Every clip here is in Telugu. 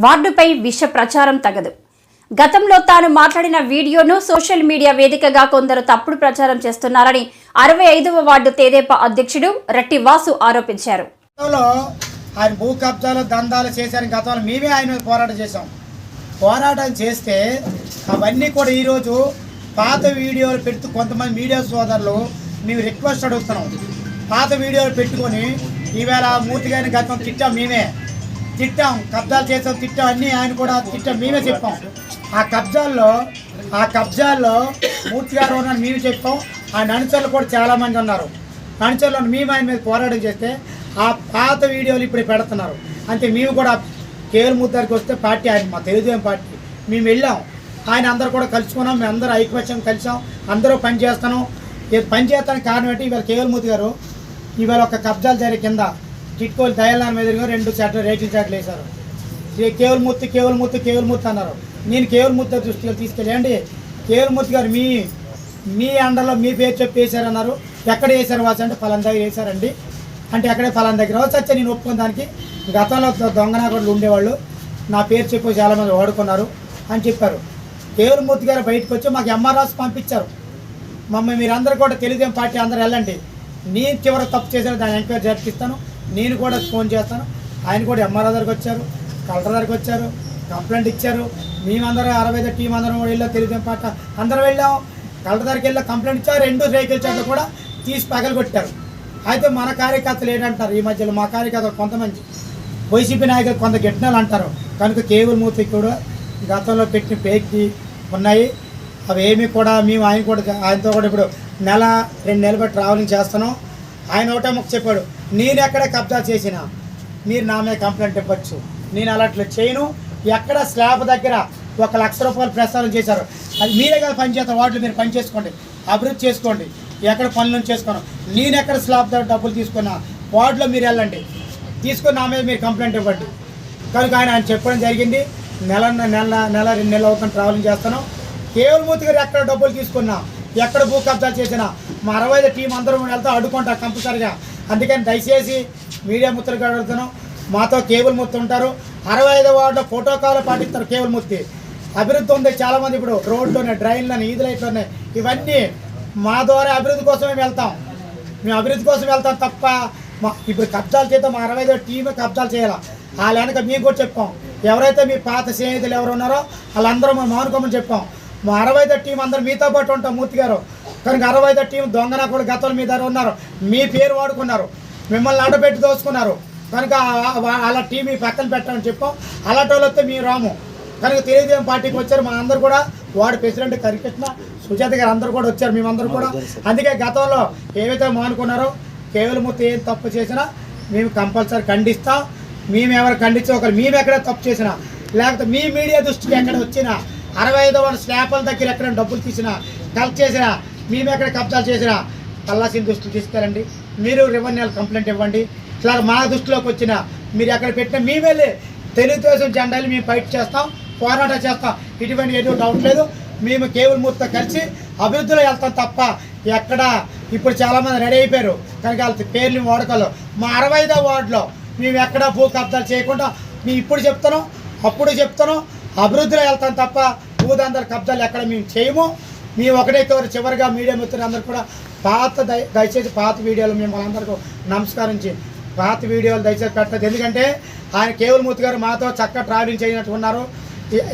వార్డుపై విష ప్రచారం తగదు. గతంలో తాను మాట్లాడిన వీడియోను సోషల్ మీడియా వేదికగా కొందరు తప్పుడు ప్రచారం చేస్తున్నారని 65వ వార్డు తెదేపా అధ్యక్షుడు రట్టి వాసు ఆరోపించారు. ఆయన భూ కబ్జాలు దందాలు చేశారని గతంలో మేమే ఆయన పోరాటం చేశాం. పోరాటం చేస్తే అవన్నీ కూడా ఈరోజు పాత వీడియోలు పెడుతూ కొంతమంది మీడియా సోదరులు మేము రిక్వెస్ట్ అడుగుతున్నాం. పాత వీడియోలు పెట్టుకొని ఈవేళ మూర్తి గారిని గతం తిట్టాం, మేమే తిట్టాం, కబ్జాలు చేసాం, తిట్టాం, అన్నీ ఆయన కూడా తిట్టాం, మేమే చెప్పాం. ఆ కబ్జాల్లో మూర్తి గారు ఉన్నారని మేము చెప్పాం. ఆయన అనుచరులు కూడా చాలామంది ఉన్నారు. అనుచరులను మేము ఆయన మీద పోరాటం చేస్తే ఆ పాత వీడియోలు ఇప్పుడు పెడుతున్నారు. అంతే మేము కూడా కేవల్ మూర్తి గారికి వస్తే పార్టీ ఆయన మా తెలుగుదేశం పార్టీ మేము వెళ్ళాం. ఆయన అందరూ కూడా కలుసుకున్నాం, మేము అందరూ ఐక్యపక్షం కలిసాం, అందరూ పనిచేస్తాను. పని చేస్తానికి కారణం ఏంటి, ఇవాళ కేవల్ మూర్తి గారు ఇవాళ ఒక కబ్జాలు జరిగే కింద టిట్కోలు దయాలనాథ్ మీద 2 చాట్లు రేకుల చాట్లు వేశారు. కేవల్ మూర్తి అన్నారు. నేను కేవల్ మూర్తి దృష్టిలో తీసుకెళ్ళండి, కేవల్ మూర్తి గారు మీ అండలో మీ పేరు చెప్పి వేశారన్నారు. ఎక్కడ వేశారు వాసు అంటే ఫలానా దగ్గర వేశారండి అంటే ఎక్కడే ఫలానా దగ్గర వచ్చా నేను ఒప్పుకున్న దానికి. గతంలో దొంగనాగోళ్ళు ఉండేవాళ్ళు నా పేరు చెప్పి చాలామంది వాడుకున్నారు అని చెప్పారు. కేవల్ మూర్తి గారు బయటకు వచ్చి మాకు ఎంఆర్ రాసి పంపించారు. మమ్మల్ని మీరందరూ కూడా తెలుగుదేశం పార్టీ అందరూ వెళ్ళండి, నేను చివరి తప్పు చేశాను దాన్ని ఎంక్వైరీ జరిపిస్తాను, నేను కూడా ఫోన్ చేస్తాను. ఆయన కూడా ఎంఆర్ఓ దగ్గరికి వచ్చారు, కలెక్టర్ దగ్గరికి వచ్చారు, కంప్లైంట్ ఇచ్చారు. మేమందరం 65 టీం అందరం వెళ్ళాం, తెలుగుదేశం పార్టీ అందరం వెళ్ళాం. కలెక్టర్ దగ్గరికి వెళ్ళి కంప్లైంట్ ఇచ్చారు. 2 రేకుల చెట్లు కూడా తీసి పగలగొట్టారు. అయితే మన కార్యకర్తలు ఏంటంటారు, ఈ మధ్యలో మా కార్యకర్తలు కొంతమంది వైసీపీ నాయకులు కొంత గిట్నాలు అంటారు. కనుక కేవల్ మూర్తి కూడా గతంలో పెట్టిన పేకి ఉన్నాయి. అవి ఏమి కూడా మేము ఆయనతో కూడా ఇప్పుడు 1-2 నెలలు బట్టి ట్రావెలింగ్ చేస్తున్నాం. ఆయన ఒకటే మాకు చెప్పాడు, నేను ఎక్కడ కబ్జా చేసినా మీరు నా మీద కంప్లైంట్ ఇవ్వచ్చు, నేను అలాంటి చేయను. ఎక్కడ స్లాబ్ దగ్గర 1 లక్ష రూపాయలు ప్రసారం చేశారు, అది మీరే కదా పనిచేస్తారు. వాటిలో మీరు పని చేసుకోండి, అభివృద్ధి చేసుకోండి, ఎక్కడ పనులను చేసుకోను. నేను ఎక్కడ స్లాబ్ దగ్గర డబ్బులు తీసుకున్నా వాటిలో మీరు వెళ్ళండి, తీసుకొని నా మీద మీరు కంప్లైంట్ ఇవ్వండి. కనుక ఆయన చెప్పడం జరిగింది. 1-2 నెలలు అవుతుంది ట్రావెలింగ్ చేస్తాను. కేవల్ మూర్తి గారు ఎక్కడ డబ్బులు తీసుకున్నా, ఎక్కడ భూ కబ్జాలు చేసినా మా 65 టీం అందరం వెళ్తా అడ్డుకుంటారు కంపల్సరిగా. అందుకని దయచేసి మీడియా మిత్రులుగా అడుగుతున్నాం, మాతో కేవల్ మూర్తి ఉంటారు. 65 వార్డులో ప్రోటోకాల్ పాటిస్తారు కేవల్ మూర్తి. అభివృద్ధి ఉంది చాలామంది, ఇప్పుడు రోడ్లోనే, డ్రైన్లోనే, ఈది లైట్లోనే, ఇవన్నీ మా ద్వారా అభివృద్ధి కోసమే వెళ్తాం. మేము అభివృద్ధి కోసం వెళ్తాం తప్ప ఇప్పుడు కబ్జాలు చేద్దాం. మా 65 టీమే కబ్జాలు చేయాలి. వాళ్ళ వెనక మేము కూడా చెప్పాం, ఎవరైతే మీ పాత స్నేహితులు ఎవరు ఉన్నారో వాళ్ళందరూ మేము మానుకోమని చెప్పాం. మా 65 టీం అందరూ మీతో పాటు ఉంటాం మూర్తి గారు. కనుక 65 టీం దొంగన కూడా గతంలో మీ దగ్గర ఉన్నారు, మీ పేరు వాడుకున్నారు, మిమ్మల్ని అడ్డపెట్టి దోచుకున్నారు. కనుక అలా టీం మీ పక్కన పెట్టామని చెప్పాం. అలాంటి వాళ్ళు వస్తే మేము రాము. కనుక తెలుగుదేశం పార్టీకి వచ్చారు. మా అందరూ కూడా వార్డు ప్రెసిడెంట్ కరికృష్ణ, సుజాత గారు అందరూ కూడా వచ్చారు, మేమందరూ కూడా. అందుకే గతంలో ఏవైతే మానుకున్నారో కేవల్ మూర్తి ఏం తప్పు చేసినా మేము కంపల్సరీ ఖండిస్తాం. మేము ఎవరు ఖండించే ఒకరు మేము ఎక్కడ తప్పు చేసినా, లేకపోతే మీ మీడియా దృష్టికి ఎక్కడ వచ్చినా, 65 వార్డు స్లాబ్ల దగ్గర ఎక్కడ డబ్బులు తీసినా, కలెక్ట్ చేసినా, మేము ఎక్కడ కబ్జాలు చేసినా పల్లాసిన దృష్టికి తీసుకెళ్ళండి. మీరు రెవెన్యూ కంప్లైంట్ ఇవ్వండి. ఇట్లా మా దృష్టిలోకి వచ్చినా మీరు ఎక్కడ పెట్టినా మేము వెళ్ళి తెలుగుదేశం జెండాలు మేము ఫైట్ చేస్తాం, పోరాటం చేస్తాం. ఇటువంటి ఏదో డౌట్ లేదు. మేము కేవల్ మూర్తితో కలిసి అభివృద్ధిలో వెళ్తాం తప్ప ఎక్కడ ఇప్పుడు చాలామంది రెడీ అయిపోయారు కనుక వాళ్ళ పేర్లు వాడుకోవాలి. మా 65వ వార్డులో మేము ఎక్కడ భూ కబ్జాలు చేయకుండా మేము ఇప్పుడు చెప్తాను, అప్పుడు చెప్తాను, అభివృద్ధిలో వెళ్తాం తప్ప భూదందరు కబ్జాలు ఎక్కడ మేము చేయము. మేము ఒకటే చివరిగా మీడియా మిత్రులు అందరూ కూడా దయచేసి పాత వీడియోలు మిమ్మల్ని అందరికీ నమస్కరించి పాత వీడియోలు దయచేసి పెట్టదు. ఎందుకంటే ఆయన కేవల్ మూర్తి గారు మాతో చక్కగా ట్రావెలింగ్ చేయనట్టు ఉన్నారు.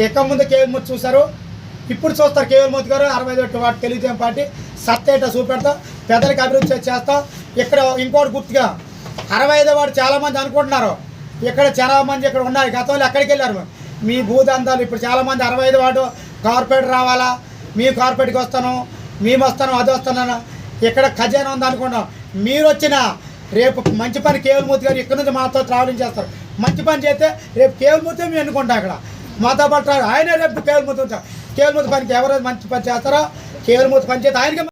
ఎక్క ముందు కేవల్ మూర్తి చూశారు, ఇప్పుడు చూస్తారు కేవల్ మూర్తి గారు. 65 వార్డు తెలుగుదేశం పార్టీ సత్తేట చూపెడతాం, పెద్దలకి అభివృద్ధి చేస్తాం. ఇక్కడ ఇంకోటి గుర్తుగా 65 వార్డు చాలామంది అనుకుంటున్నారు, ఇక్కడ చాలామంది ఇక్కడ ఉన్నారు, గతంలో ఎక్కడికి వెళ్ళారు మీ భూదందాలు. ఇప్పుడు చాలామంది 65 వార్డు కార్పొరేటర్ రావాలా, మీ కార్పొరేట్కి వస్తాను, మేము వస్తాను, అది వస్తున్నాను, ఇక్కడ ఖజానా ఉంది అనుకున్నాం. మీరు వచ్చిన రేపు మంచి పని కేవల్ మూర్తి గారు ఇక్కడ నుంచి మాతో ట్రావెలింగ్ చేస్తారు. మంచి పని చేస్తే రేపు కేవల్ మూర్తి మేము ఎన్నుకుంటాం. అక్కడ మాతో పాటు ఆయనే రేపు కేవల్ మూర్తి ఉంటాం. కేవల్ మూర్తి పనికి ఎవరైతే మంచి పని చేస్తారో కేవల్ మూర్తి పని చేస్తే ఆయనకి